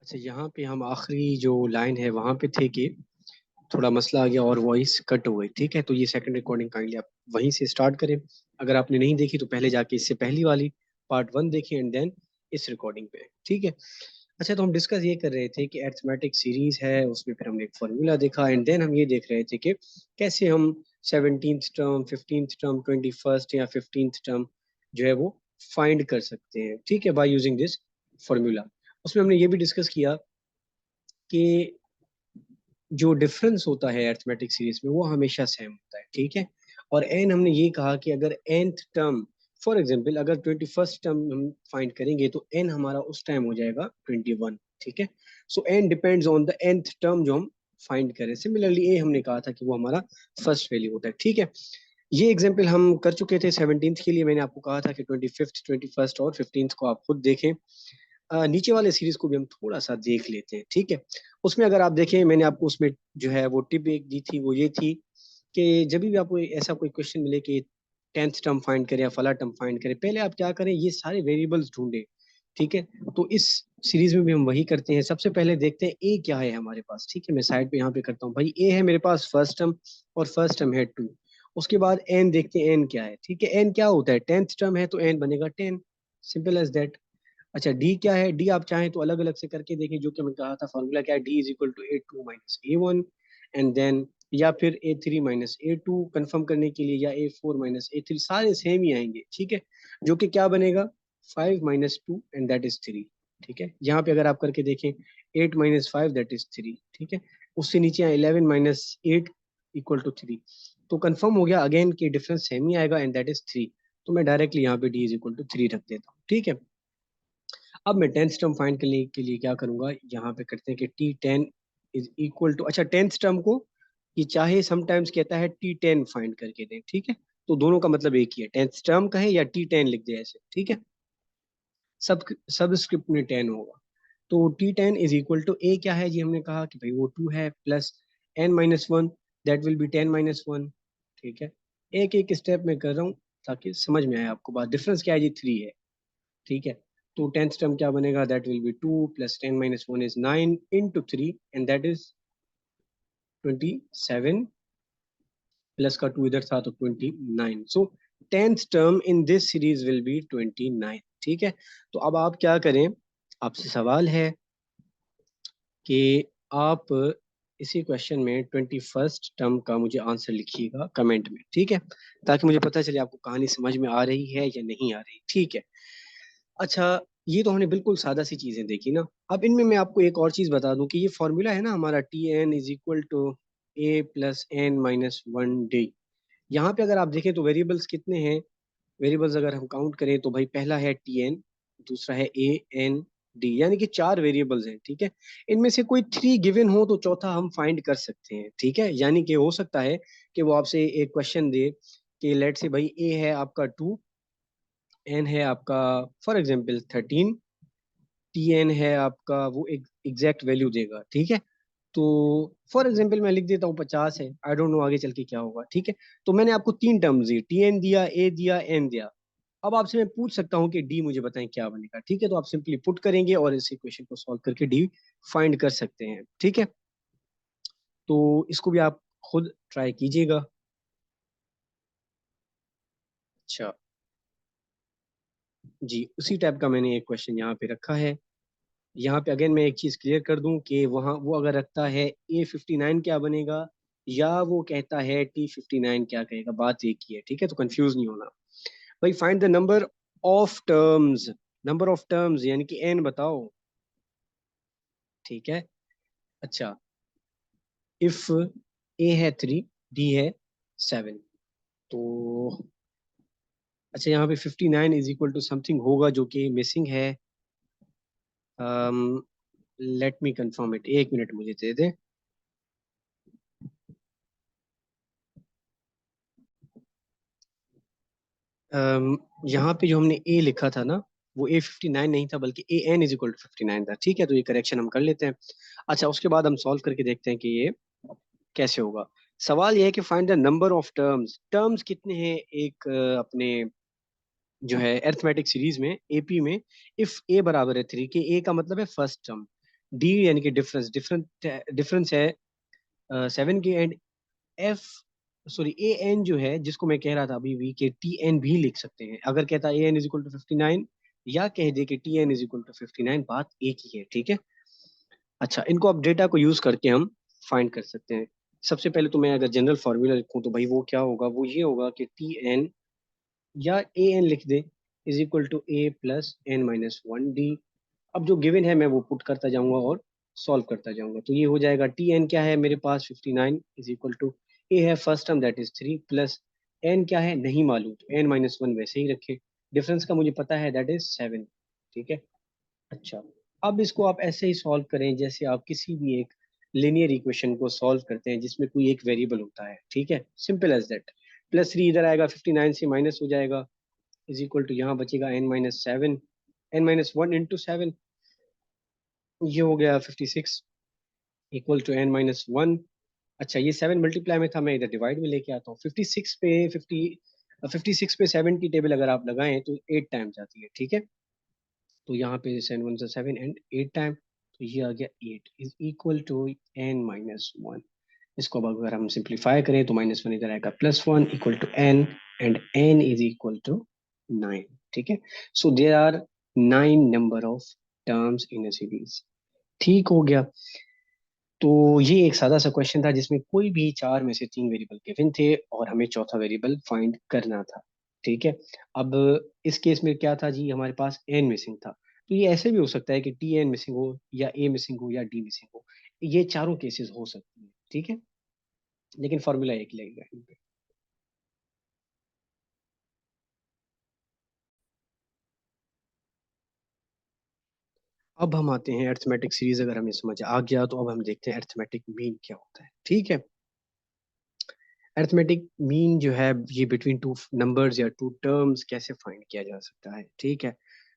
अच्छा, यहाँ पे हम आखिरी जो लाइन है वहां पे थे कि थोड़ा मसला आ गया और वॉइस कट हो गई। ठीक है, तो ये सेकंड रिकॉर्डिंग काइंडली आप वहीं से स्टार्ट करें। अगर आपने नहीं देखी तो पहले जाके इससे पहली वाली पार्ट 1 देखें एंड देन इस रिकॉर्डिंग पे। ठीक है। अच्छा, तो हम डिस्कस ये कर रहे थे कि अरिथमेटिक सीरीज है, उसमें फिर हमने एक फॉर्मूला देखा एंड देन हम ये देख रहे थे कि कैसे हम 17th term, 15th term, 21st या 15th टर्म जो है वो फाइंड कर सकते हैं। ठीक है, बाय यूजिंग दिस फॉर्मूला। उसमें हमने ये भी डिस्कस किया कि जो डिफरेंस होता है अरिथमेटिक सीरीज में वो हमेशा सेम होता है। ठीक है। और एन हमने ये कहा कि अगर nth टर्म, फॉर एग्जांपल अगर 21st टर्म हम फाइंड करेंगे तो एन हमारा उस टाइम हो जाएगा 21। ठीक है। So N depends on the nth term जो हम फाइंड करें। सिमिलरली ए हमने कहा था कि वो हमारा फर्स्ट वैल्यू होता है। ठीक है। ये एग्जाम्पल हम कर चुके थे 17th के लिए। मैंने आपको कहा था कि 25th, 21st और 15th को आप खुद देखें। नीचे वाले सीरीज को भी हम थोड़ा सा देख लेते हैं। ठीक है। उसमें अगर आप देखें, मैंने आपको उसमें जो है वो टिप एक दी थी, वो ये थी कि जब भी आपको ऐसा कोई क्वेश्चन मिले कि 10th टर्म फाइंड करें या फला टर्म फाइंड करें, पहले आप क्या करें, ये सारे वेरिएबल्स ढूंढें। ठीक है। तो इस सीरीज में भी हम वही करते हैं। सबसे पहले देखते हैं ए क्या है हमारे पास। ठीक है, मैं साइड पे यहाँ पे करता हूँ भाई। ए है मेरे पास फर्स्ट टर्म और फर्स्ट टर्म है 2। उसके बाद एन देखते हैं, एन क्या है। ठीक है, एन क्या होता है, 10th टर्म है तो एन बनेगा 10। Simple as that. अच्छा, डी क्या है, डी आप चाहें तो अलग अलग से करके देखें, जो कि मैं कहा था फॉर्मूला क्या है, D is equal to A2 - A1 and then, या फिर A3 - A2 कंफर्म करने के लिए, या A4 - A3, सारे सेम ही आएंगे। ठीक है, जो कि क्या बनेगा 5 - 2 एंड दैट इज 3। ठीक है, यहाँ पे अगर आप करके देखें 8 - 5 दैट इज 3। ठीक है, उससे नीचे 11 - 8 इक्वल टू 3। तो कंफर्म हो गया अगेन कि डिफरेंस सेम ही आएगा एंड दैट इज 3। तो मैं डायरेक्टली यहाँ पे डी इज इक्वल टू 3 रख देता हूँ। ठीक है। अब मैं 10th टर्म फाइंड करने के लिए क्या करूंगा, यहाँ पे करते हैं कि T10 इज इक्वल टू, अच्छा 10th टर्म को ये चाहे समटाइम्स कहता है T10 फाइंड करके दें। ठीक है, तो दोनों का मतलब एक ही है, 10th टर्म कहे या T10 लिख दे ऐसे। ठीक है, सब सब स्क्रिप्ट में 10 होगा। तो T10 इज इक्वल टू ए क्या है जी, हमने कहा कि भाई वो 2 है, plus n - 1 that will be 10 - 1। ठीक है, एक एक स्टेप में कर रहा हूँ ताकि समझ में आए आपको बात। डिफरेंस क्या है जी, 3 है। ठीक है, तो 10th टर्म क्या बनेगा, that will be 2 plus 10 - 1 is 9 into 3 and that is 27, plus का 2 इधर था तो 29। सो 10th term in this series will be 29। ठीक है, तो अब आप क्या करें, आपसे सवाल है कि आप इसी क्वेश्चन में 21st टर्म का मुझे आंसर लिखिएगा कमेंट में। ठीक है, ताकि मुझे पता चले आपको कहानी समझ में आ रही है या नहीं आ रही। ठीक है। अच्छा, ये तो हमने बिल्कुल सादा सी चीजें देखी ना। अब इनमें मैं आपको एक और चीज बता दूं कि ये फॉर्मूला है ना हमारा, Tn is equal to A+n - 1 D। यहाँ पे अगर आप देखें तो वेरिएबल्स कितने हैं, वेरिएबल्स अगर हम काउंट करें तो भाई पहला है Tn, दूसरा है A, N, D, यानी कि 4 वेरिएबल्स हैं। ठीक है, इनमें से कोई 3 गिवन हो तो चौथा हम फाइंड कर सकते हैं। ठीक है, यानी कि हो सकता है कि वो आपसे एक क्वेश्चन दे कि लेट से भाई ए है आपका 2, एन है आपका फॉर एग्जाम्पल 13, Tn है आपका वो एक एग्जैक्ट वैल्यू देगा। ठीक है, तो फॉर एग्जाम्पल मैं लिख देता हूँ 50 है, आई डोंट नो आगे चल के क्या होगा। ठीक है, तो मैंने आपको 3 टर्म्स दी, Tn दिया, ए दिया, एन दिया। अब आपसे मैं पूछ सकता हूँ कि डी मुझे बताएं क्या बनेगा। ठीक है, तो आप सिंपली पुट करेंगे और इस इक्वेशन को सॉल्व करके डी फाइंड कर सकते हैं। ठीक है, तो इसको भी आप खुद ट्राई कीजिएगा। अच्छा जी, उसी टाइप का मैंने एक क्वेश्चन यहाँ पे रखा है। यहाँ पे अगेन मैं एक चीज क्लियर कर दूं कि वहाँ वो अगर रखता है A59 क्या बनेगा, या वो कहता है T59 क्या कहेगा, बात एक ही है। ठीक है, तो कंफ्यूज नहीं होना भाई। Find the number of terms, number of terms यानी कि n बताओ। ठीक है। अच्छा, इफ ए है 3, डी है 7, तो अच्छा यहाँ पे 59 इज इक्वल टू समथिंग होगा जो कि मिसिंग है। लेट मी कंफर्म इट, एक मिनट मुझे दे दे। यहाँ पे जो हमने ए लिखा था ना, वो A59 नहीं था बल्कि AN = 59 था। ठीक है, तो ये करेक्शन हम कर लेते हैं। अच्छा, उसके बाद हम सॉल्व करके देखते हैं कि ये कैसे होगा। सवाल ये है कि find the number of terms, terms कितने हैं एक अपने जो है अरिथमेटिक सीरीज में, एपी में। इफ ए बराबर है 3 के, ए का मतलब है फर्स्ट टर्म, डी यानी कि डिफरेंस डिफरेंट डिफरेंस है 7 के, and F sorry A N जो है, जिसको मैं कह रहा था अभी भी कि टी एन भी लिख सकते हैं। अगर कहता है A N is equal to 59 या कह दे कि T N is equal to 59, बात एक ही है, ठीक है। अच्छा, इनको अब डेटा को यूज करके हम फाइंड कर सकते हैं। सबसे पहले तो मैं अगर जनरल फार्मूला लिखूं तो भाई वो क्या होगा, वो ये होगा कि टी एन या ए एन लिख दे is equal to A plus N minus one D. अब जो गिवन है मैं वो पुट करता जाऊंगा और सॉल्व करता जाऊंगा, तो ये हो जाएगा टी एन क्या है मेरे पास 59 इज इक्वल टू ए है first term that is 3 plus N क्या है नहीं मालूम, तो एन माइनस वन वैसे ही रखे, डिफरेंस का मुझे पता है दैट इज 7, ठीक है। अच्छा, अब इसको आप ऐसे ही सॉल्व करें जैसे आप किसी भी एक लिनियर इक्वेशन को सॉल्व करते हैं जिसमें कोई एक वेरिएबल होता है, ठीक है, simple as that. Plus three इधर आएगा, 59 से माइनस हो जाएगा, इज इक्वल टू यहाँ बचेगा N minus seven, N minus one into seven, ये हो गया 56 equal to N minus one. अच्छा, ये 7 मल्टीप्लाई में था, मैं इधर डिवाइड में लेके आता हूँ। 56 पे 7 की टेबल अगर आप लगाएं तो 8 टाइम्स आती है, ठीक है। तो यहाँ पे 7 1 7 एंड 8 टाइम, तो ये आ गया 8 is equal to N minus one. इसको अब अगर हम सिंप्लीफाई करें तो माइनस वन इधर आएगा, plus one equal to N, and N is equal to 9, ठीक है। So there are 9 number of terms in a series, ठीक हो गया। तो ये एक सादा सा क्वेश्चन था जिसमें कोई भी चार में से तीन वेरिएबल गिवन थे और हमें चौथा वेरिएबल फाइंड करना था, ठीक है। अब इस केस में क्या था जी, हमारे पास एन मिसिंग था, तो ये ऐसे भी हो सकता है कि टी एन मिसिंग हो या ए मिसिंग हो या डी मिसिंग हो, ये चारों केसेस हो सकती हैं, ठीक है। लेकिन फॉर्मूला एक लगेगा इन पे। अब हम आते हैं अरिथमेटिक सीरीज, अगर हमें समझ आ गया तो अब हम देखते हैं अरिथमेटिक मीन क्या होता है, ठीक है। अरिथमेटिक मीन जो है ये बिटवीन टू नंबर्स या टू टर्म्स कैसे फाइंड किया जा सकता है, ठीक है।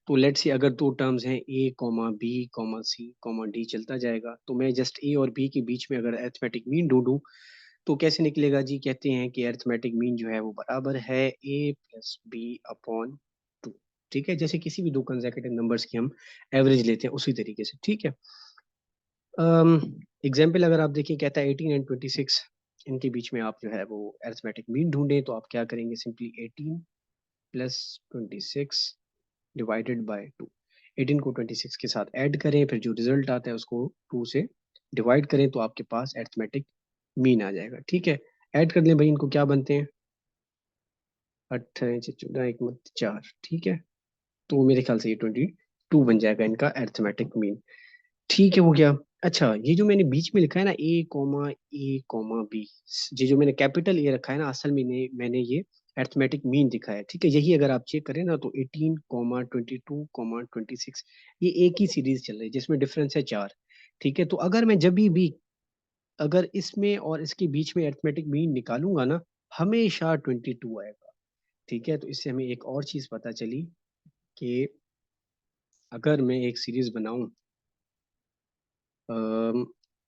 तो लेट्स सी अगर दो टर्म्स हैं ए comma B comma C comma D चलता जाएगा, तो मैं जस्ट ए और बी के बीच में अगर अरिथमेटिक मीन ढूंढूं तो कैसे निकलेगा जी, कहते हैं कि अरिथमेटिक मीन जो है वो बराबर है ए प्लस बी अपॉन टू, ठीक है। जैसे किसी भी दो कंसेक्यूटिव नंबर्स की हम एवरेज लेते हैं उसी तरीके से, ठीक है। एग्जाम्पल अगर आप देखिए, कहता है 18 एंड 26, इनके बीच में आप जो है वो अरिथमेटिक मीन ढूंढें, तो आप क्या करेंगे, simply 18 plus 26 divided by two, 18 को 26 के साथ ऐड करें, फिर जो रिजल्ट आता है उसको 2 से डिवाइड करें, तो आपके पास अरिथमेटिक मीन आ जाएगा, ठीक है। ऐड कर लें भाई, इनको क्या बनते हैं, 18 14 एक मत 4, ठीक है। तो मेरे ख्याल से ये 22 बन जाएगा इनका अरिथमेटिक मीन, ठीक है, हो गया। अच्छा, ये जो मैंने बीच में लिखा है ना ए कॉमा बी, ये जो मैंने कैपिटल ए रखा है ना, असल में मैंने ये अरिथमेटिक मीन दिखा है, ठीक है। यही अगर आप चेक करें ना तो 18 कॉमा 22 कॉमा 26, ये एक ही सीरीज चल रही है जिसमें डिफरेंस है 4, ठीक है। तो अगर मैं जब भी अगर इसमें और इसके बीच में अरिथमेटिक मीन निकालूंगा ना, हमेशा 22 आएगा, ठीक है। तो इससे हमें एक और चीज पता चली कि अगर मैं एक सीरीज बनाऊं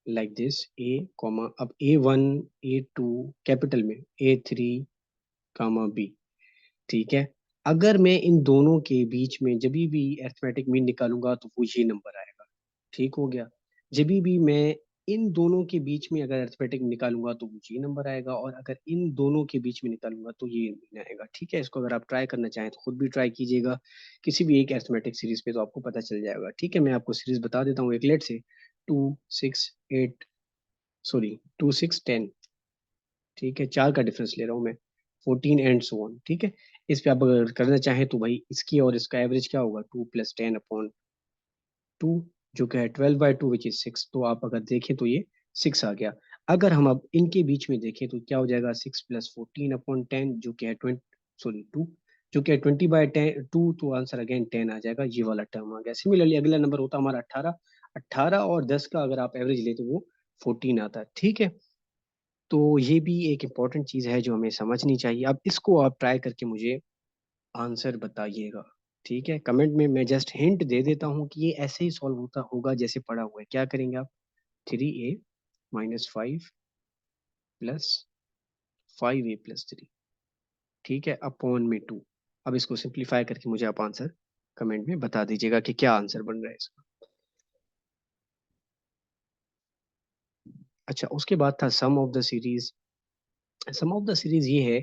लाइक दिस, ए कॉमा अब A1 A2 कैपिटल में, A3 कामा बी, ठीक है। अगर मैं इन दोनों के बीच में जब भी अरिथमेटिक मीन निकालूंगा तो वो ये नंबर आएगा, ठीक हो गया। जब भी मैं इन दोनों के बीच में अगर अरिथमेटिक निकालूंगा तो वो ये नंबर आएगा, और अगर इन दोनों के बीच में निकालूंगा तो ये मीन आएगा, ठीक है। इसको अगर आप ट्राई करना चाहें तो खुद भी ट्राई कीजिएगा किसी भी एक अरिथमेटिक सीरीज पे, तो आपको पता चल जाएगा, ठीक है। मैं आपको सीरीज बता देता हूँ, एक लेट से 2 6 8 सॉरी 2 6 10, ठीक है, चार का डिफरेंस ले रहा हूँ मैं, 14 एंड सो ऑन, ठीक है। इस पे आप अगर करना चाहें तो भाई इसकी और इसका एवरेज क्या होगा, 2 + 10 अपॉन टू, जो क्या है 12/2 विच इज 6, तो आप अगर देखें तो ये 6 आ गया। अगर हम अब इनके बीच में देखें तो क्या हो जाएगा, 6 + 14 अपॉन 10, जो क्या है 20 सॉरी 2, जो क्या है 20/10 टू, तो आंसर अगेन 10 आ जाएगा, ये वाला टर्म आ गया। सिमिलरली अगला नंबर होता हमारा 18, 18 और 10 का अगर आप एवरेज ले तो वो 14 आता है, ठीक है। तो ये भी एक इम्पॉर्टेंट चीज़ है जो हमें समझनी चाहिए। अब इसको आप ट्राई करके मुझे आंसर बताइएगा, ठीक है, कमेंट में। मैं जस्ट हिंट दे देता हूँ कि ये ऐसे ही सॉल्व होता होगा जैसे पढ़ा हुआ है। क्या करेंगे आप, 3a - 5 प्लस 5a + 3, ठीक है, अपॉन में 2। अब इसको सिंप्लीफाई करके मुझे आप आंसर कमेंट में बता दीजिएगा कि क्या आंसर बन रहा है इसका। अच्छा, उसके बाद था sum of the series. Sum of the series ये है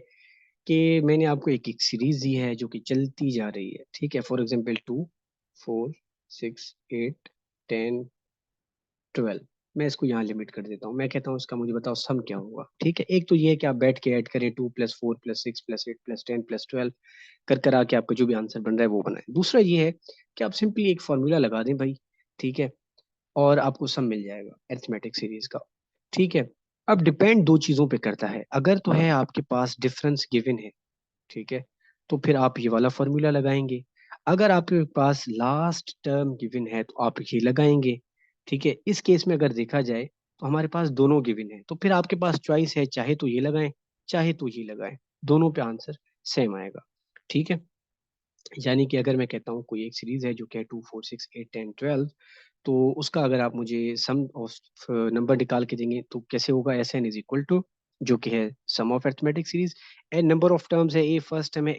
कि मैंने आपको एक एक सीरीज दी है जो कि चलती जा रही है, ठीक है। For example 2, 4, 6, 8, 10, 12। मैं इसको यहाँ लिमिट कर देता हूँ, मैं कहता हूँ इसका मुझे बताओ सम क्या होगा, ठीक है। एक तो ये है कि आप बैठ के ऐड करें 2 + 4 + 6 + 8 + 10 कर कर आके आपका जो भी आंसर बन रहा है वो बनाए। दूसरा ये है कि आप सिंपली एक फॉर्मूला लगा दें भाई, ठीक है, और आपको सम मिल जाएगा अरिथमेटिक सीरीज का, ठीक है। अब डिपेंड दो चीजों पे करता है, अगर तो है आपके पास डिफरेंस गिवन है, ठीक है, तो फिर आप ये वाला फॉर्मूला लगाएंगे। अगर आपके पास लास्ट टर्म गिवन है तो आप ये लगाएंगे, ठीक है। इस केस में अगर देखा जाए तो हमारे पास दोनों गिवन है, तो फिर आपके पास चॉइस है, चाहे तो ये लगाएं चाहे तो ये लगाएं, दोनों पे आंसर सेम आएगा, ठीक है। यानी कि अगर मैं कहता हूँ कोई एक सीरीज है जो कि 2, 4, 6, 8, 10, 12, तो उसका अगर आप मुझे सम ऑफ नंबर निकाल के देंगे तो कैसे होगा, S N is equal to, जो कि है sum of arithmetic series, N number of terms है, ए फर्स्ट टर्म है,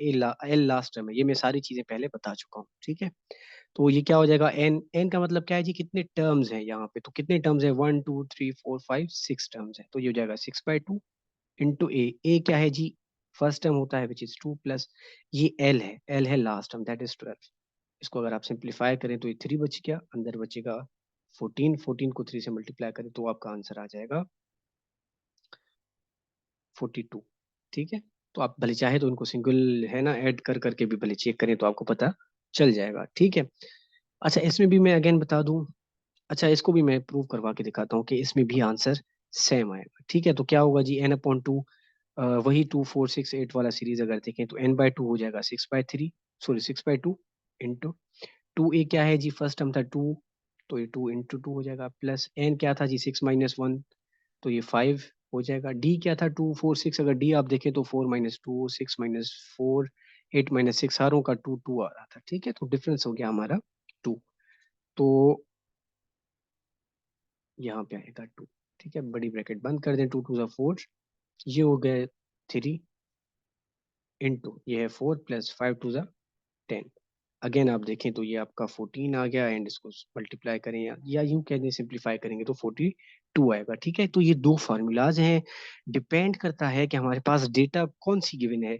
एल लास्ट टर्म है, ये मैं सारी चीजें पहले बता चुका हूँ, ठीक है। तो ये क्या हो जाएगा, एन, एन का मतलब क्या है जी, कितने टर्म्स हैं यहाँ पे, तो कितने टर्म्स है, 1, 2, 3, 4, 5, 6 टर्म्स है, तो ये हो जाएगा 6/2 इंटू ए क्या है जी, फर्स्ट टर्म होता है विच इज 2 प्लस ये एल है लास्ट टर्म दैट इज 12। इसको अगर आप सिंप्लीफाई करें तो ये 3 बच गया, अंदर बचेगा 14, 14 को 3 से मल्टीप्लाई करें तो आपका आंसर आ जाएगा 42, ठीक है। तो आप भले चाहे तो इनको सिंगल है ना ऐड कर करके भी भले चेक करें तो आपको पता चल जाएगा, ठीक है। अच्छा, इसमें भी मैं अगेन बता दूं, अच्छा इसको भी मैं प्रूव करवा के दिखाता हूँ कि इसमें भी आंसर सेम आएगा, ठीक है। तो क्या होगा जी, n/2, वही 2, 4, 6, 8 वाला सीरीज अगर देखें तो n/2 हो जाएगा 6/3, सॉरी 6/2 इंटू 2a क्या है जी, फर्स्ट टर्म था 2, तो ये 2 × 2 हो जाएगा, प्लस n क्या था जी, 6 - 1, तो ये 5 हो जाएगा। d क्या था, 2, 4, 6, अगर d आप देखें तो 4 - 2, 6 - 4, 8 - 6, हारों का 2 आ रहा था, ठीक है। तो डिफरेंस हो गया हमारा 2, तो यहाँ पे आएगा 2, ठीक है। बड़ी ब्रैकेट बंद कर दें, 2 × 2 = 4, ये हो गए 3 इंटू ये है 4 + 5 × 2 = 10। अगेन आप देखें तो ये आपका 14 आ गया, एंड इसको मल्टीप्लाई करें या यूं कह दें सिंप्लीफाई करेंगे तो 42 आएगा, ठीक है। तो ये दो फार्मूलाज हैं, डिपेंड करता है कि हमारे पास डेटा कौन सी गिवन है,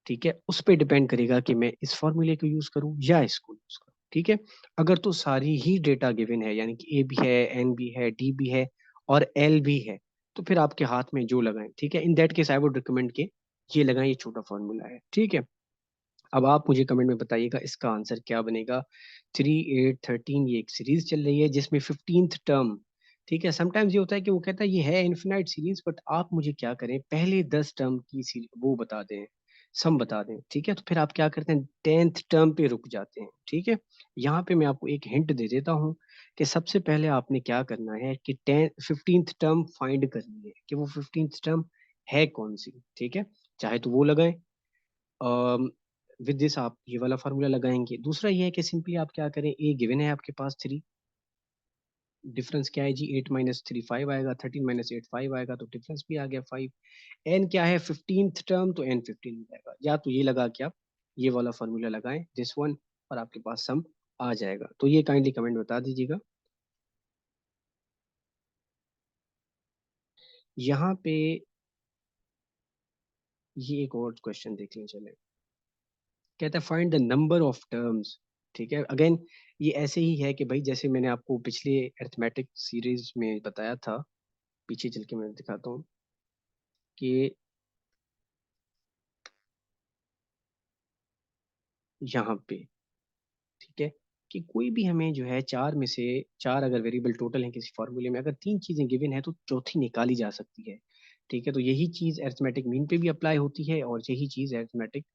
ठीक है, उस पर डिपेंड करेगा कि मैं इस फॉर्मूले को यूज करूं या इसको यूज करूं, ठीक है। अगर तो सारी ही डेटा गिवन है, यानी कि ए भी है, एन भी है, डी भी है और एल भी है, तो फिर आपके हाथ में जो लगाएं, ठीक है। In that case I would recommend के ये लगाएं, ये छोटा फॉर्मूला है, ठीक है। अब आप मुझे कमेंट में बताइएगा इसका आंसर क्या बनेगा। 3, 8, 13 ये एक सीरीज चल रही है जिसमें 15th टर्म, ठीक है। समटाइम्स ये होता है कि वो कहता है ये है इन्फिनाइट सीरीज, बट आप मुझे क्या करें, पहले 10 टर्म की वो बता दें, सम बता दें, ठीक है। तो फिर आप क्या करते हैं, 10th टर्म पे रुक जाते हैं, ठीक है। यहाँ पे मैं आपको एक हिंट दे देता हूँ कि सबसे पहले आपने क्या करना है कि 15th टर्म फाइंड करनी है कि वो 15th टर्म है कौन सी, ठीक है। चाहे तो वो लगाएं, विद दिस आप ये वाला फार्मूला लगाएंगे। दूसरा ये है कि सिंपली आप क्या करें, ए गिवन है आपके पास 3, डिफरेंस क्या है जी, 8 - 3 5 आएगा, 13 - 8 5 आएगा, तो डिफरेंस भी आ गया 5। एन क्या है, 15th टर्म, तो एन 15 हो जाएगा, या तो ये लगा के आप ये वाला फार्मूला लगाएं दिस वन, और आपके पास सम आ जाएगा। तो ये काइंडली कमेंट बता दीजिएगा। यहाँ पे ये एक और क्वेश्चन देख लें, चले, कहता है find the number of terms, ठीक है। अगेन ये ऐसे ही है कि भाई जैसे मैंने आपको पिछले अरिथमेटिक सीरीज में बताया था, पीछे चल के मैं दिखाता हूँ कि यहाँ पे, ठीक है, कि कोई भी हमें जो है चार में से, चार अगर वेरिएबल टोटल है किसी फॉर्मूले में, अगर तीन चीजें गिवन है तो चौथी निकाली जा सकती है, ठीक है। तो यही चीज अरिथमेटिक मीन पे भी अप्लाई होती है और यही चीज अरिथमेटिक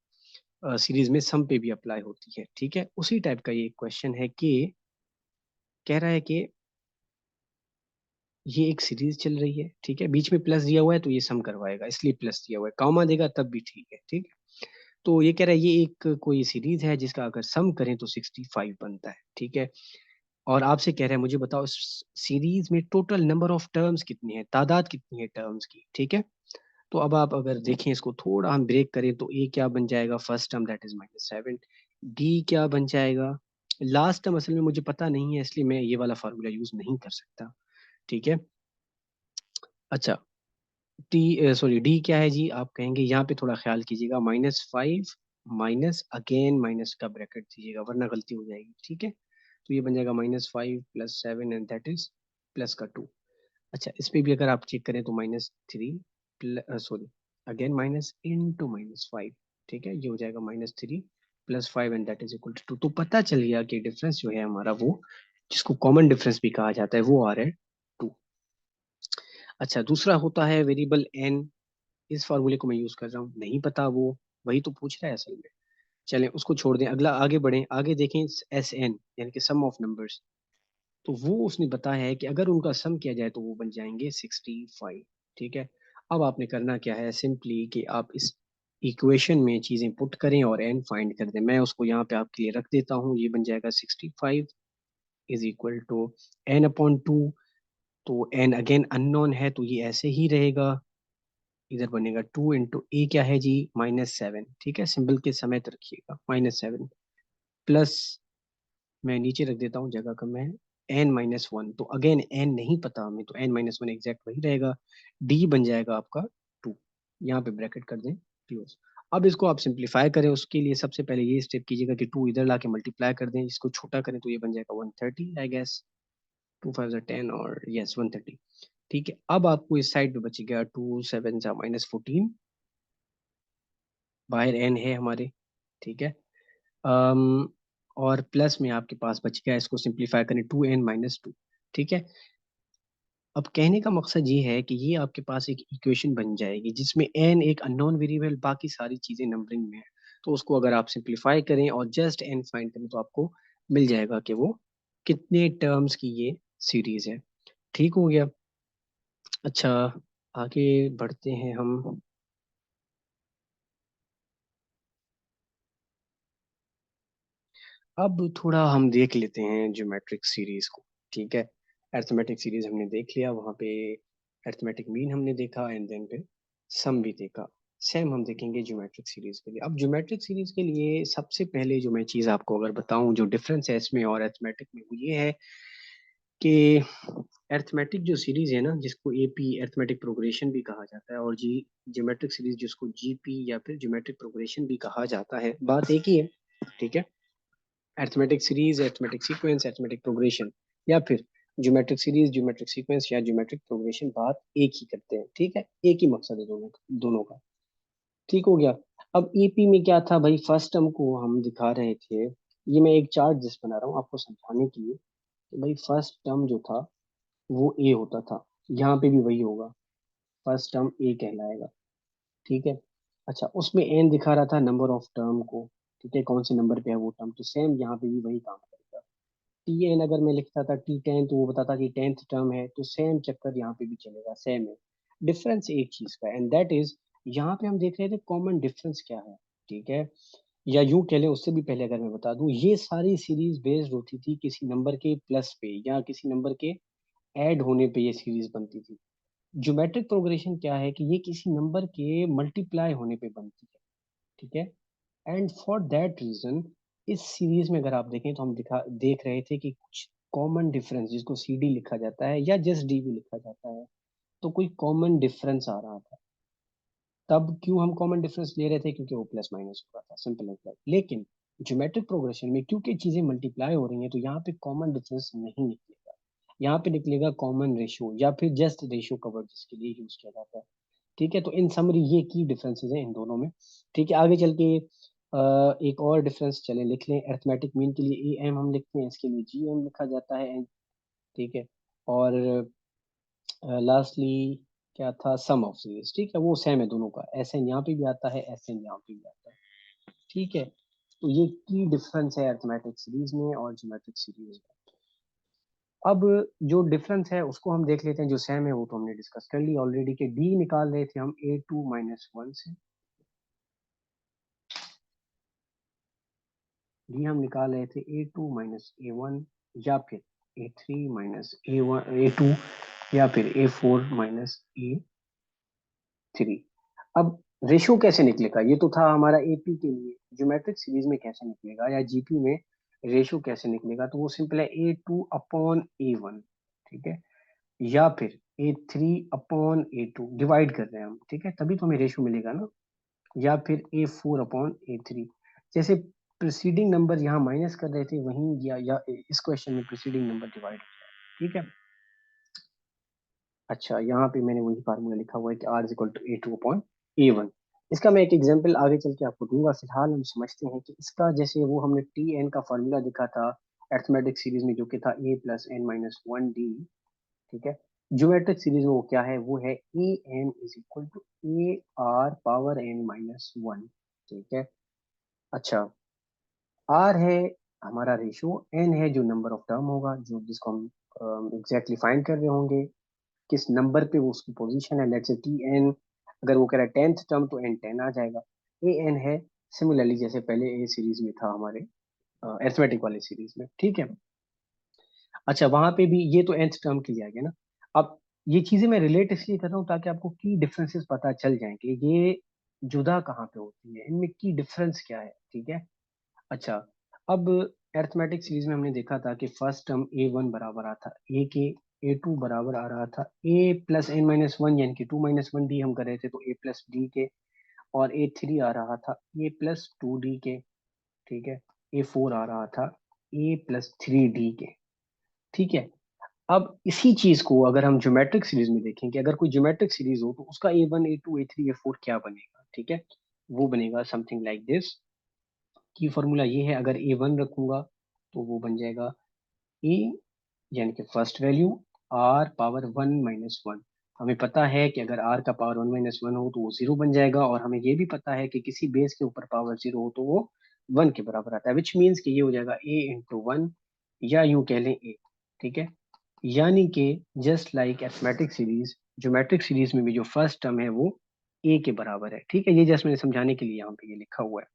सीरीज में सम पे भी अप्लाई होती है, ठीक है। उसी टाइप का ये क्वेश्चन है कि कह रहा है कि ये एक सीरीज चल रही है, ठीक है, बीच में प्लस दिया हुआ है तो ये सम करवाएगा, इसलिए प्लस दिया हुआ है, कॉमा देगा तब भी ठीक है, ठीक है। तो ये कह रहा है ये एक कोई सीरीज है जिसका अगर सम करें तो 65 बनता है, ठीक है। और आपसे कह रहा है मुझे बताओ इस सीरीज में टोटल नंबर ऑफ टर्म्स कितनी है, तादाद कितनी है टर्म्स की, ठीक है। तो अब आप अगर देखें इसको थोड़ा हम ब्रेक करें तो ए क्या बन जाएगा, first term that is -7, D क्या बन जाएगा, लास्ट टर्म असल में मुझे पता नहीं है इसलिए मैं ये वाला फार्मूला यूज नहीं कर सकता, ठीक है। अच्छा, डी क्या है जी? आप कहेंगे यहाँ पे थोड़ा ख्याल कीजिएगा, -5 माइनस अगेन माइनस का ब्रैकेट दीजिएगा वरना गलती हो जाएगी, ठीक है? तो ये बन जाएगा -5 + 7 एंड दैट इज प्लस का 2। अच्छा, इस पे भी अगर आप चेक करें तो -3 सॉरी अगेन माइनस इनटू -5, ठीक है? ये हो जाएगा -3 + 5 and that is equal to 2। तो पता चल गया कि डिफरेंस जो है हमारा वो, जिसको कॉमन डिफरेंस भी कहा जाता है, वो आ रहा है 2। अच्छा, दूसरा होता है वेरिएबल n। इस फार्मूले को मैं यूज कर रहा हूँ, नहीं पता वो, वही तो पूछ रहा है असल में। चलें उसको छोड़ दें, अगला आगे बढ़ें, आगे देखें SN यानी कि सम ऑफ नंबर्स। तो वो उसने बताया है कि अगर उनका सम किया जाए तो वो बन जाएंगे 65, ठीक है? अब आपने करना क्या है, सिंपली कि आप इस इक्वेशन में चीजें पुट करें और n फाइंड कर दें। मैं उसको यहाँ पे आपके लिए रख देता हूँ, ये बन जाएगा 65 इज इक्वल टू n/2। तो n अगेन अननोन है तो ये ऐसे ही रहेगा, इधर बनेगा 2 × a क्या है जी? -7, ठीक है? सिंबल के समेत रखिएगा, -7 प्लस, मैं नीचे रख देता हूँ, जगह कम है, n-1। तो अगेन n नहीं पता हमें, तो n-1 एग्जैक्ट वही रहेगा। d बन जाएगा आपका 2, यहाँ पे ब्रैकेट कर दें, क्लोज। अब इसको आप सिंप्लीफाई करें, उसके लिए सबसे पहले ये स्टेप कीजिएगा कि 2 इधर लाके मल्टीप्लाई कर दें, इसको छोटा करें तो ये बन जाएगा 130 आई गेस। 2 5 10 और यस 130, ठीक है? अब आपको इस साइड पे बचेगा 2 7 -14, बाहर n है हमारे, ठीक है? अम, और प्लस में आपके पास बच गया, इसको सिंप्लीफाई करें 2n-2, ठीक है? अब कहने का मकसद ये है कि ये आपके पास एक इक्वेशन बन जाएगी जिसमें n एक अननोन वेरिएबल, बाकी सारी चीजें नंबरिंग में है। तो उसको अगर आप सिंप्लीफाई करें और जस्ट n फाइंड करें तो आपको मिल जाएगा कि वो कितने टर्म्स की ये सीरीज है। ठीक हो गया? अच्छा, आगे बढ़ते हैं हम। अब थोड़ा हम देख लेते हैं ज्योमेट्रिक सीरीज को, ठीक है? अरिथमेटिक सीरीज हमने देख लिया, वहाँ पे अरिथमेटिक मीन हमने देखा एंड देन पे सम भी देखा। सेम हम देखेंगे ज्योमेट्रिक सीरीज के लिए। अब ज्योमेट्रिक सीरीज के लिए सबसे पहले जो मैं चीज़ आपको अगर बताऊं, जो डिफरेंस है इसमें और अरिथमेटिक में, वो ये है कि अरिथमेटिक जो सीरीज है ना, जिसको एपी अरिथमेटिक प्रोग्रेशन भी कहा जाता है, और जी ज्योमेट्रिक सीरीज जिसको जीपी या फिर ज्योमेट्रिक प्रोग्रेशन भी कहा जाता है, बात एक ही है, ठीक है? Arithmetic series, arithmetic sequence, arithmetic progression, या फिर ज्योमेट्रिक सीरीज, ज्योमेट्रिक सीक्वेंस या ज्योमेट्रिक प्रोग्रेशन, बात एक ही करते हैं, ठीक है? एक ही मकसद है दोनों का। ठीक हो गया? अब ईपी में क्या था भाई, फर्स्ट टर्म को हम दिखा रहे थे, ये मैं एक चार्ट जिस बना रहा हूँ आपको समझाने के लिए कि भाई फर्स्ट टर्म जो था वो ए होता था, यहाँ पे भी वही होगा, फर्स्ट टर्म ए कहलाएगा, ठीक है? अच्छा, उसमें एन दिखा रहा था नंबर ऑफ टर्म को, ठीक है? कौन से नंबर पे है वो टर्म, तो सेम यहाँ पे भी वही काम करेगा। टी एन अगर मैं लिखता था T10 तो वो बताता कि 10th टर्म है, तो सेम चक्कर यहाँ पे भी चलेगा, सेम है। डिफरेंस एक चीज का, एंड दैट इज, यहाँ पे हम देख रहे थे कॉमन डिफरेंस क्या है, ठीक है? या यूं कह लें, उससे भी पहले अगर मैं बता दूं, ये सारी सीरीज बेस्ड होती थी किसी नंबर के प्लस पे या किसी नंबर के ऐड होने पे, ये सीरीज बनती थी। ज्योमेट्रिक प्रोग्रेशन क्या है कि ये किसी नंबर के मल्टीप्लाई होने पे बनती है, ठीक है? एंड फॉर दैट रीजन, इस सीरीज में अगर आप देखें तो हम देख रहे थे कि कुछ कॉमन डिफरेंस, जिसको सी डी लिखा जाता है या जस्ट डी भी लिखा जाता है, तो कोई कॉमन डिफरेंस आ रहा था। तब क्यों हम कॉमन डिफरेंस ले रहे थे? क्योंकि वो प्लस माइनस हो रहा था, सिंपल एज दैट। लेकिन ज्योमेट्रिक प्रोग्रेशन में क्योंकि चीजें मल्टीप्लाई हो रही हैं, तो यहाँ पे कॉमन डिफरेंस नहीं निकलेगा, यहाँ पे निकलेगा कॉमन रेशियो या फिर जस्ट रेशियो कवर, जिसके लिए यूज किया जाता है, ठीक है? तो इन समरी ये की डिफरेंसेस हैं इन दोनों में, ठीक है? आगे चल के एक और डिफरेंस चले लिख लें, अरिथमेटिक मीन के लिए ए एम हम लिखते हैं, इसके लिए जी एम लिखा जाता है, ठीक है? और लास्टली क्या था, सम ऑफ सीरीज, ठीक है? वो सेम है दोनों का, एस एन यहाँ पे भी आता है, एस एन यहाँ पे भी आता है, ठीक है? तो ये की डिफरेंस है अरिथमेटिक सीरीज में और ज्योमेट्रिक सीरीज में। अब जो डिफरेंस है उसको हम देख लेते हैं, जो सेम है वो तो हमने डिस्कस कर ली ऑलरेडी, कि डी निकाल रहे थे हम A2-1 से, डी हम निकाल रहे थे A2-A1, या फिर A3-A1 A2, या फिर A4-A3। अब रेशियो कैसे निकलेगा, ये तो था हमारा एपी के लिए, ज्योमेट्रिक सीरीज में कैसे निकलेगा या जीपी में रेशियो कैसे निकलेगा? तो वो सिंपल है A2/A1, ठीक है? या फिर A3/A2 डिवाइड कर रहे हैं हम, ठीक है, तभी तो हमें रेशियो मिलेगा ना, या फिर A4/A3। जैसे प्रीसीडिंग नंबर यहाँ माइनस कर रहे थे वहीं, या इस क्वेश्चन में प्रीसीडिंग नंबर डिवाइड हो जाए, ठीक है। अच्छा, यहाँ पे मैंने वही फार्मूला लिखा हुआ है कि R = A2/A1। इसका मैं एक एग्जांपल आगे चल के आपको दूंगा, फिलहाल हम समझते हैं कि इसका, जैसे वो हमने Tn का फार्मूला दिखा था अरिथमेटिक सीरीज में, जो कि था A+n-1D, ठीक है। ज्योमेट्रिक सीरीज में वो क्या है, वो है AN = AR⁻n-1, ठीक है। अच्छा, R है हमारा रेशियो, N है जो नंबर ऑफ टर्म होगा, जो जिसको हम एग्जैक्टली फाइंड कर रहे होंगे, किस नंबर पे वो उसकी पोजीशन है। लेट्स से Tn, अगर वो कह रहा है 10th टर्म तो N10 आ जाएगा। An है सिमिलरली जैसे पहले ए सीरीज में था हमारे अरिथमेटिक वाले सीरीज में, ठीक है। अच्छा, वहां पे भी ये तो nth टर्म के लिए आ गया ना। अब ये चीजें मैं रिलेट इसलिए कर रहा हूँ ताकि आपको की डिफरेंसेस पता चल जाए कि ये जुदा कहाँ पे होती है, इनमें की डिफरेंस क्या है, ठीक है। अच्छा, अब अरिथमेटिक सीरीज में हमने देखा था कि फर्स्ट टर्म A1 बराबर आता ए के, A2 बराबर आ रहा था A+n-1, यानी कि 2-1D हम कर रहे थे तो A+D के, और A3 आ रहा था A+2D के, ठीक है। A4 आ रहा था A+3D के, ठीक है। अब इसी चीज को अगर हम ज्योमेट्रिक सीरीज में देखें कि अगर कोई ज्योमेट्रिक सीरीज हो तो उसका A1 A2 A3 A4 क्या बनेगा, ठीक है। वो बनेगा समथिंग लाइक दिस। की फॉर्मूला ये है, अगर A1 रखूंगा तो वो बन जाएगा ए, यानी कि फर्स्ट वैल्यू, R⁻1-1। हमें पता है कि अगर R का पावर 1-1 हो तो वो जीरो बन जाएगा, और हमें ये भी पता है कि किसी बेस के ऊपर पावर जीरो हो तो वो 1 के बराबर आता है, विच मीन्स कि ये हो जाएगा A × 1, या यूं कह लें A, ठीक है। यानी कि just like arithmetic series, geometric series में भी जो फर्स्ट टर्म है वो A के बराबर है, ठीक है। ये जस्ट मैंने समझाने के लिए यहाँ पे ये लिखा हुआ है।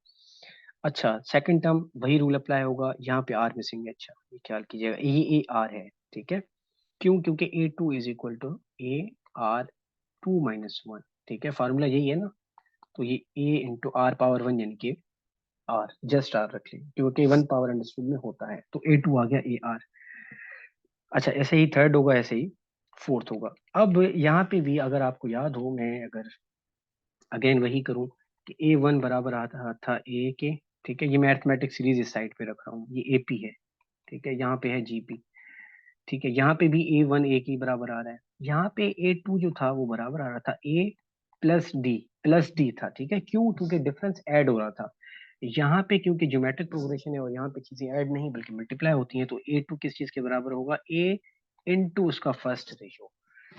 अच्छा, सेकंड टर्म वही रूल अप्लाई होगा, यहाँ पे आर मिसिंग है। अच्छा, ये ख्याल कीजिएगा, ये आर है, ठीक है। क्यों? क्योंकि A2 = AR2-1, ठीक है, फार्मूला यही है ना। तो ये A × R⁻1, यानी कि आर, जस्ट आर रख लें क्योंकि वन पावर अंडरस्टूड में होता है, तो A2 आ गया AR। अच्छा, ऐसे ही थर्ड होगा, ऐसे ही फोर्थ होगा। अब यहाँ पे भी अगर आपको याद हो, मैं अगर अगेन वही करूँ कि A1 बराबर आता था A के, ठीक है। ये मैं अरिथमेटिक सीरीज इस साइड पे रख रहा हूँ, ये AP है, ठीक है। यहाँ पे है GP, ठीक है। यहाँ पे भी A1 A के बराबर आ रहा है। यहाँ पे A2 जो था वो बराबर आ रहा था A+D था, ठीक है। क्यों? क्योंकि डिफरेंस ऐड हो रहा था। यहाँ पे क्योंकि ज्योमेट्रिक प्रोग्रेशन है और यहाँ पे चीजें ऐड नहीं बल्कि मल्टीप्लाई होती हैं, तो A2 किस चीज के बराबर होगा, A × उसका फर्स्ट रेशियो,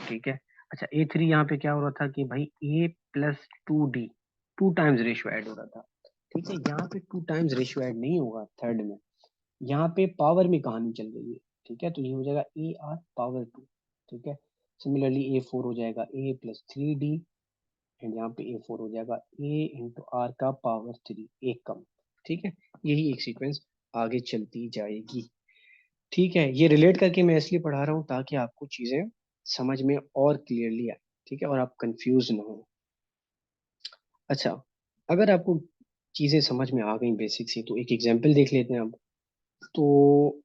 ठीक है। अच्छा, A3 यहाँ पे क्या हो रहा था कि भाई A+2D, 2 टाइम्स रेशियो ऐड हो रहा था, ठीक है। यहाँ पे 2 टाइम्स रेशियो ऐड नहीं होगा थर्ड में, यहाँ पे पावर में कहानी चल रही है, ठीक है। तो ये हो जाएगा AR⁻2, ठीक है। सिमिलरली A4 हो जाएगा A+3D, एंड यहाँ पे A4 हो जाएगा A × R का पावर 3, एक कम, ठीक है। यही एक सीक्वेंस आगे चलती जाएगी, ठीक है। ये रिलेट करके मैं इसलिए पढ़ा रहा हूँ ताकि आपको चीजें समझ में और क्लियरली आए, ठीक है, और आप कंफ्यूज ना हो। अच्छा, अगर आपको चीजें समझ में आ गई बेसिक सी, तो एक एग्जांपल देख लेते हैं अब। तो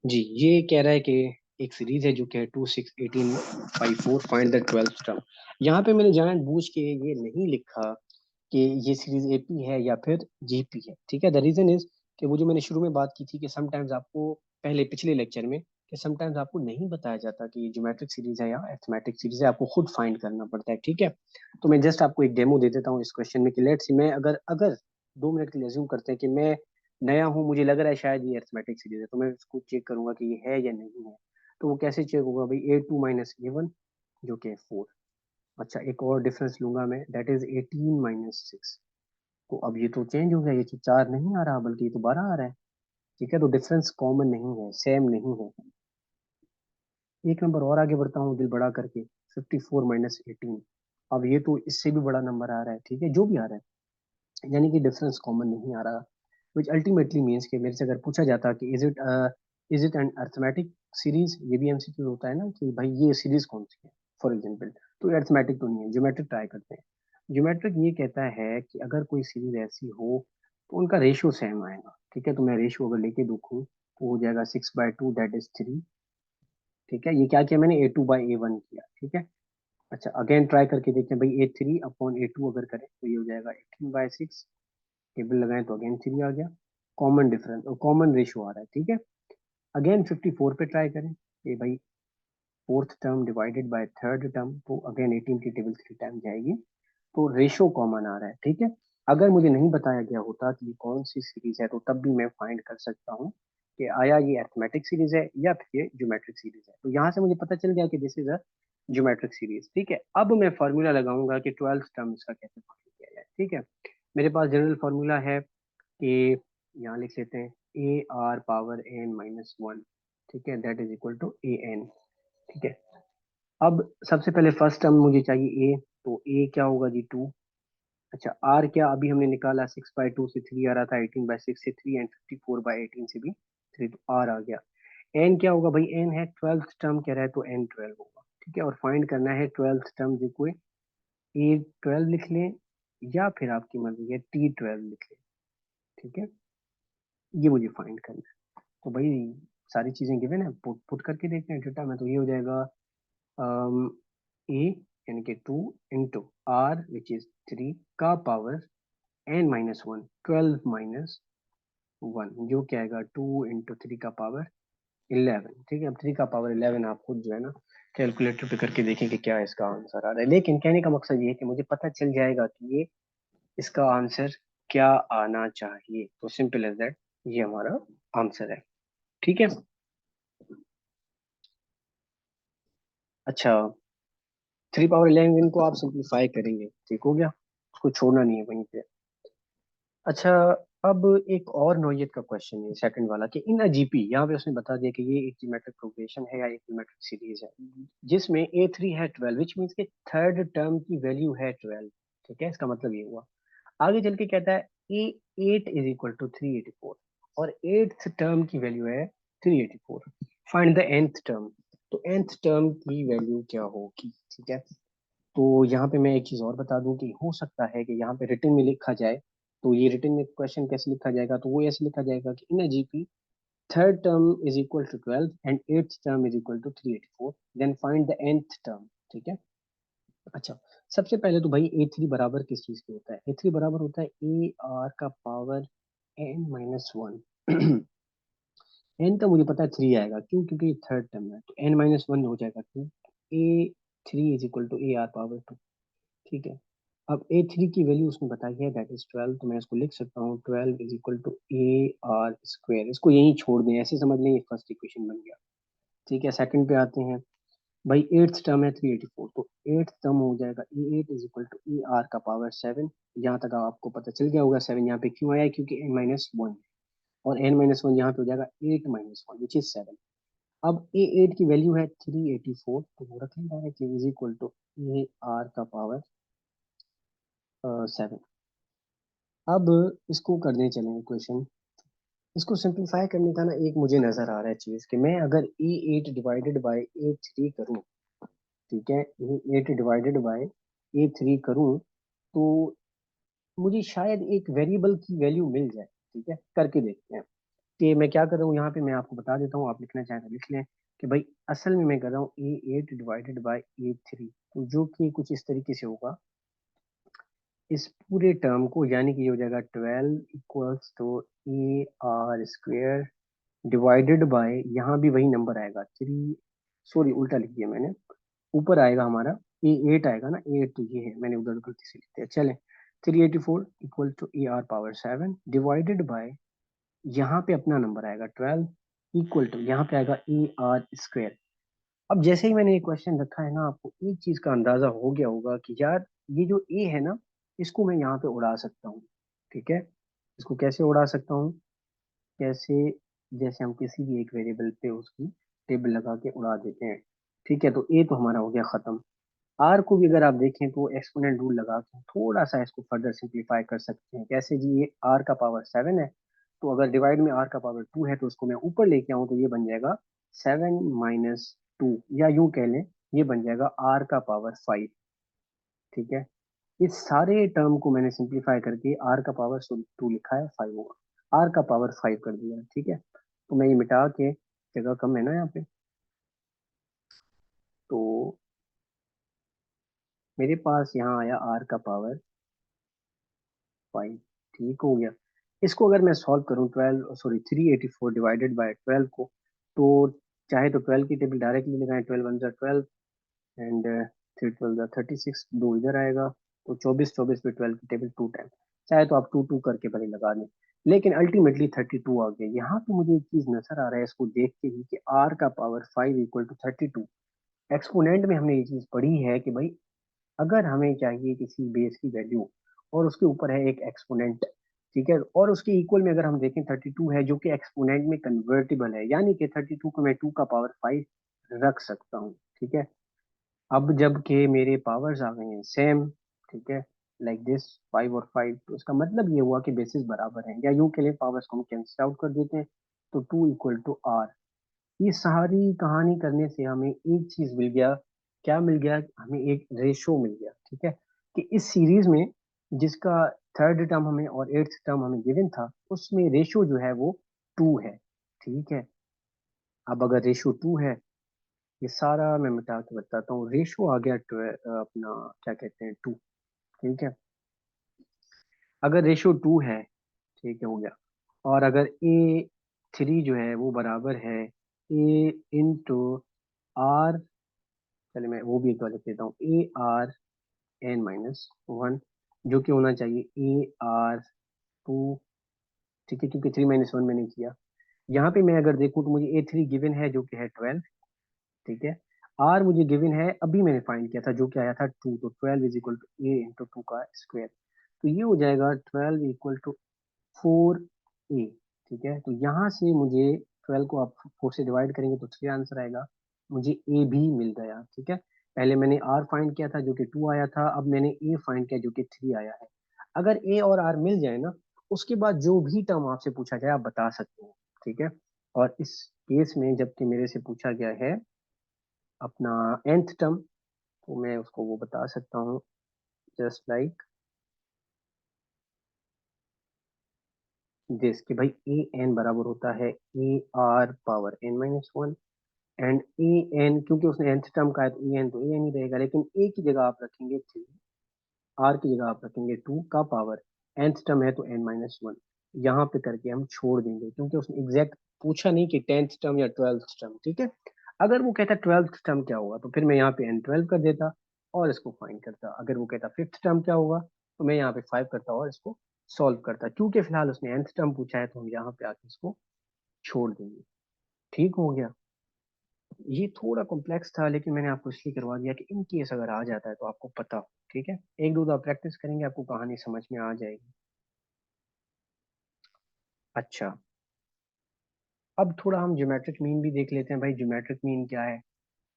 जी, ये कह रहा है कि एक सीरीज है जो कि है 2 6 18 5 4, फाइंड द 12th टर्म। यहाँ पे मैंने जान बूझ के ये नहीं लिखा कि ये सीरीज AP है या फिर GP है, ठीक है। द रीजन इज कि वो जो मैंने शुरू में बात की थी कि समटाइम्स आपको, पहले पिछले लेक्चर में, कि समटाइम्स आपको नहीं बताया जाता कि ये ज्योमेट्रिक सीरीज है या अरिथमेटिक सीरीज है, आपको खुद फाइंड करना पड़ता है, ठीक है। तो मैं जस्ट आपको एक डेमो दे देता हूँ इस क्वेश्चन में कि लेट्स सी, मैं अगर अगर 2 मिनट के लिए अज्यूम करते हैं कि मैं नया हूँ, मुझे लग रहा है शायद ये अरिथमेटिक सीरीज है, तो मैं इसको चेक करूंगा कि ये है या नहीं है। तो वो कैसे चेक होगा भाई, A2 - A1, जो कि 4। अच्छा, एक और डिफरेंस लूंगा मैं, दैट इज 18 - 6। तो अब ये तो चेंज हो गया, ये तो 4 नहीं आ रहा बल्कि ये तो 12 आ रहा है, ठीक है। तो डिफरेंस कॉमन नहीं है, सेम नहीं है। एक नंबर और आगे बढ़ता हूँ दिल बड़ा करके, 54 - 18। अब ये तो इससे भी बड़ा नंबर आ रहा है, ठीक है, जो भी आ रहा है, यानी कि डिफरेंस कॉमन नहीं आ रहा, विच अल्टीमेटली मीन्स कि मेरे से अगर पूछा जाता कि is it an arithmetic series, ये भी MCQ होता है ना कि भाई ये सीरीज कौन सी है, फॉर एग्जांपल, तो ये अर्थमेटिक तो नहीं है, ज्योमेट्रिक ट्राई करते हैं। ज्योमेट्रिक ये कहता है कि अगर कोई सीरीज ऐसी हो तो उनका रेशियो सेम आएगा, ठीक है। तो मैं रेशियो अगर लेके देखूँ तो हो जाएगा 6/2, दैट इज 3, ठीक है, ये क्या किया मैंने, A2/A1 किया, ठीक है। अच्छा अगेन ट्राई करके देखते हैं भाई, A3/A2 अगर करें तो ये हो जाएगा 18/6, टेबल लगाएं तो अगेन 3 आ गया, कॉमन डिफरेंस और कॉमन रेशियो आ रहा है, ठीक है। अगेन 54 पे ट्राई करें, ये भाई fourth term divided by third term, तो अगेन 18 की टेबल 3 टाइम जाएगी, तो रेशो कॉमन आ रहा है, ठीक है। अगर मुझे नहीं बताया गया होता कि ये कौन सी सीरीज है, तो तब भी मैं फाइंड कर सकता हूँ कि आया ये अरिथमेटिक सीरीज है या फिर ये ज्योमेट्रिक सीरीज है। तो यहाँ से मुझे पता चल गया कि this is a geometric series, ठीक है। अब मैं फार्मूला लगाऊंगा कि 12th टर्म इसका कैसे फाइंड किया जाए, ठीक है। मेरे पास जनरल फार्मूला है कि यहाँ लिख लेते हैं AR⁻n−1, ठीक है, that is equal to AN, ठीक है। अब सबसे पहले फर्स्ट टर्म मुझे चाहिए ए, तो ए क्या होगा जी 2। अच्छा आर क्या अभी हमने निकाला, 6/2 से 3 आ रहा था, 18/6 से 3 एंड 54/18 से भी 3, तो आर आ गया। एन क्या होगा भाई, एन है 12th टर्म कह रहा है, तो एन 12 होगा, ठीक है। और फाइंड करना है 12th टर्म, जो कोई A12 लिख लें या फिर आपकी मर्जी है T12 लिख लें, ठीक है। ये मुझे फाइंड करना है, तो भाई सारी चीजें गिवन है, पुट पुट करके देखते हैं डेटा में, तो ये हो जाएगा ए यानी कि 2 × R विच इज 3 का पावर n−1, 12 - 1, जो क्या आएगा 2 × 3 का पावर 11, ठीक है। अब 3 का पावर 11 आप खुद जो है ना कैलकुलेटर पे करके देखें कि क्या इसका आंसर आ रहा है, लेकिन कहने का मकसद ये है कि मुझे पता चल जाएगा कि ये इसका आंसर क्या आना चाहिए, तो सिंपल एज दैट ये हमारा आंसर है, ठीक है। अच्छा 3 पावर 11 को आप सिंप्लीफाई करेंगे, ठीक हो गया, उसको छोड़ना नहीं है वहीं पे। अच्छा अब एक और नौयत का क्वेश्चन है सेकंड वाला, कि इन जीपी यहाँ पे उसने बता दिया कि ये एक ज्योमेट्रिक प्रोग्रेशन है या एक ज्योमेट्रिक सीरीज है जिसमें A3 है 12, विच मीन्स के थर्ड टर्म की वैल्यू है 12, ठीक है। इसका मतलब ये हुआ, आगे चल के कहता है A8 इज इक्वल टू 384 और एट्थ टर्म की वैल्यू है 384, फाइंड द nth टर्म। तो nth टर्म की वैल्यू क्या होगी, ठीक है। तो यहाँ पे मैं एक चीज और बता दूं कि हो सकता है कि यहाँ पे रिटर्न में लिखा जाए, तो ये रिटर्न में क्वेश्चन कैसे लिखा जाएगा, तो वो ऐसे लिखा जाएगा कि in GP third term is equal to 12 and eighth term is equal to 384, then find the nth term, ठीक है। अच्छा सबसे पहले तो भाई A3 बराबर किस चीज के होता है, A3 बराबर होता है AR का पावर n−1। n का मुझे पता है 3 आएगा, क्यों, क्योंकि थर्ड टर्म है, तो n−1 हो जाएगा 2, A3 is equal to AR⁻2, ठीक है। अब A3 की वैल्यू उसने बताई है दैट इज 12, तो मैं इसको लिख सकता हूँ 12 इज इक्वल टू AR², इसको यहीं छोड़ दें, ऐसे समझ लें ये फर्स्ट इक्वेशन बन गया, ठीक है। सेकंड पे आते हैं, भाई एट्थ टर्म है 384, तो एट्थ टर्म हो जाएगा A8 is equal to AR⁻7। यहाँ तक आपको पता चल गया होगा 7 यहाँ पे क्यों आया है, क्योंकि n−1 और n−1 यहाँ पे हो जाएगा 8 - 1 विच इज 7। अब A8 की वैल्यू है 384, तो वो रखें directly is equal to AR⁻7। अब इसको करने चलें क्वेश्चन, इसको सिंप्लीफाई करने का ना एक मुझे नजर आ रहा है चीज, कि मैं अगर A8 डिवाइडेड बाय A3 करूं, ठीक है, A8 डिवाइडेड बाय A3 करूं, तो मुझे शायद एक वेरिएबल की वैल्यू मिल जाए, ठीक है। करके देखते हैं कि मैं क्या कर रहा हूँ, यहाँ पे मैं आपको बता देता हूँ, आप लिखना चाहें तो लिख लें कि भाई असल में मैं कर रहा हूँ A8 डिवाइडेड बाय A3, तो जो कि कुछ इस तरीके से होगा, इस पूरे टर्म को, यानी कि ये हो जाएगा 12 equals to AR² divided by, यहाँ भी वही नंबर आएगा 3, सॉरी उल्टा लिख दिया मैंने, ऊपर आएगा हमारा A8 आएगा ना, A8 तो ये है, मैंने उधर गलती से लिख दिया, चले 384 equal to AR⁻7 divided by, यहाँ पे अपना नंबर आएगा 12 इक्वल टू, यहाँ पे आएगा AR²। अब जैसे ही मैंने ये क्वेश्चन रखा है ना, आपको एक चीज का अंदाजा हो गया होगा कि यार ये जो ए है ना, इसको मैं यहाँ पे उड़ा सकता हूँ, ठीक है। इसको कैसे उड़ा सकता हूँ, कैसे, जैसे हम किसी भी एक वेरिएबल पे उसकी टेबल लगा के उड़ा देते हैं, ठीक है। तो ए तो हमारा हो गया खत्म। आर को भी अगर आप देखें तो एक्सपोनेंट रूल लगा के थोड़ा सा इसको फर्दर सिंप्लीफाई कर सकते हैं, कैसे जी, ये आर का पावर 7 है, तो अगर डिवाइड में आर का पावर 2 है तो उसको मैं ऊपर लेके आऊँ, तो ये बन जाएगा 7 - 2, या यूं कह लें ये बन जाएगा आर का पावर 5, ठीक है। इस सारे टर्म को मैंने सिंप्लीफाई करके आर का पावर 2 लिखा है, 5 होगा, आर का पावर 5 कर दिया, ठीक है। तो मैं ये मिटा के, जगह कम है ना यहाँ पे, तो मेरे पास यहाँ आया r का पावर 5। ठीक हो गया। इसको अगर मैं सॉल्व करूँ 384 डिवाइडेड बाय 12 को, तो चाहे तो 12 की टेबल डायरेक्टली लगाएं, 12 वन जा 12 एंड 3 12 जा 36, दो इधर आएगा, तो 24 24 पे 12 की टेबल 2 टाइम, चाहे तो आप 2 2 करके भले लगा दें, लेकिन अल्टीमेटली 32 आ गया। यहाँ पे मुझे एक चीज नजर आ रहा है इसको देख के ही कि r का पावर 5 इक्वल टू 32। एक्सपोनेंट में हमने ये चीज पढ़ी है कि भाई अगर हमें चाहिए किसी बेस की वैल्यू और उसके ऊपर है एक एक्सपोनेंट, ठीक है, और उसके इक्वल में अगर हम देखें 32 है जो कि एक्सपोनेंट में कन्वर्टिबल है, यानी कि 32 को मैं 2 का पावर 5 रख सकता हूँ। ठीक है, अब जब के मेरे पावर्स आ गए हैं सेम, ठीक है, लाइक दिस 5 और 5, तो इसका मतलब ये हुआ कि बेसिस बराबर है, या यूं के लिए पावर्स को हम कैंसिल आउट कर देते हैं, तो 2 इक्वल टू आर। ये सारी कहानी करने से हमें एक चीज मिल गया। क्या मिल गया? हमें एक रेशो मिल गया। ठीक है, कि इस सीरीज में जिसका थर्ड टर्म हमें और एट्थ टर्म हमें गिवन था, उसमें रेशो जो है वो 2 है। ठीक है, अब अगर रेशो 2 है, ये सारा मैं मिटा के बताता हूँ। रेशो आ गया अपना क्या कहते हैं 2। ठीक है, अगर रेशो 2 है, ठीक है, हो गया, और अगर A3 जो है वो बराबर है A इंटू आर, चलिए मैं वो भी एक बार लिख देता हूँ, ARN-1, जो कि होना चाहिए AR2। ठीक है, क्योंकि 3 - 1 मैंने किया। यहाँ पे मैं अगर देखूँ तो मुझे A3 गिवन है जो कि है 12। ठीक है, आर मुझे गिवन है, अभी मैंने फाइंड किया था, जो कि आया था 2, तो 12 is equal to A into 2 का स्क्वायर, तो ये हो जाएगा 12 इक्वल टू 4A। ठीक है, तो यहाँ से मुझे 12 को आप 4 से डिवाइड करेंगे तो 3 आंसर आएगा, मुझे ए भी मिल गया। ठीक है, पहले मैंने आर फाइंड किया था जो कि 2 आया था, अब मैंने ए फाइंड किया जो कि 3 आया है। अगर ए और आर मिल जाए ना, उसके बाद जो भी टर्म आपसे पूछा जाए आप बता सकते हैं। ठीक है, और इस केस में जबकि मेरे से पूछा गया है अपना nth टर्म, तो मैं उसको वो बता सकता हूँ, जस्ट लाइक दिस, कि भाई ए एन बराबर होता है AR⁻n - 1, एंड ए एन, क्योंकि उसने nth टर्म का है तो ए एन तो ए एन ही रहेगा, लेकिन ए की जगह आप रखेंगे 3, आर की जगह आप रखेंगे 2 का पावर, nth टर्म है तो n - 1, यहाँ पे करके हम छोड़ देंगे, क्योंकि उसने एग्जैक्ट पूछा नहीं कि 10th टर्म या 12th टर्म। ठीक है, अगर वो कहता 12th टर्म क्या होगा, तो फिर मैं यहाँ पे n12 कर देता और इसको फाइंड करता। अगर वो कहता 5th टर्म क्या होगा, तो मैं यहाँ पे 5 करता और इसको सॉल्व करता। क्योंकि फिलहाल उसने nth टर्म पूछा है, तो हम यहाँ पे आके इसको छोड़ देंगे। ठीक हो गया। ये थोड़ा कॉम्प्लेक्स था, लेकिन मैंने आपको इसलिए करवा दिया कि इन केस अगर आ जाता है तो आपको पता हो। ठीक है, एक दो दफा प्रैक्टिस करेंगे आपको कहानी समझ में आ जाएगी। अच्छा, अब थोड़ा हम ज्योमेट्रिक मीन भी देख लेते हैं, भाई ज्योमेट्रिक मीन क्या है।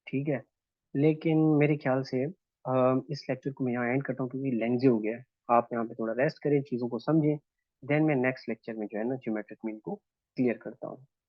ठीक है, लेकिन मेरे ख्याल से इस लेक्चर को मैं यहाँ एंड करता हूँ, क्योंकि लेंथी हो गया है। आप यहाँ पे थोड़ा रेस्ट करें, चीज़ों को समझें, देन मैं नेक्स्ट लेक्चर में जो है ना ज्योमेट्रिक मीन को क्लियर करता हूँ।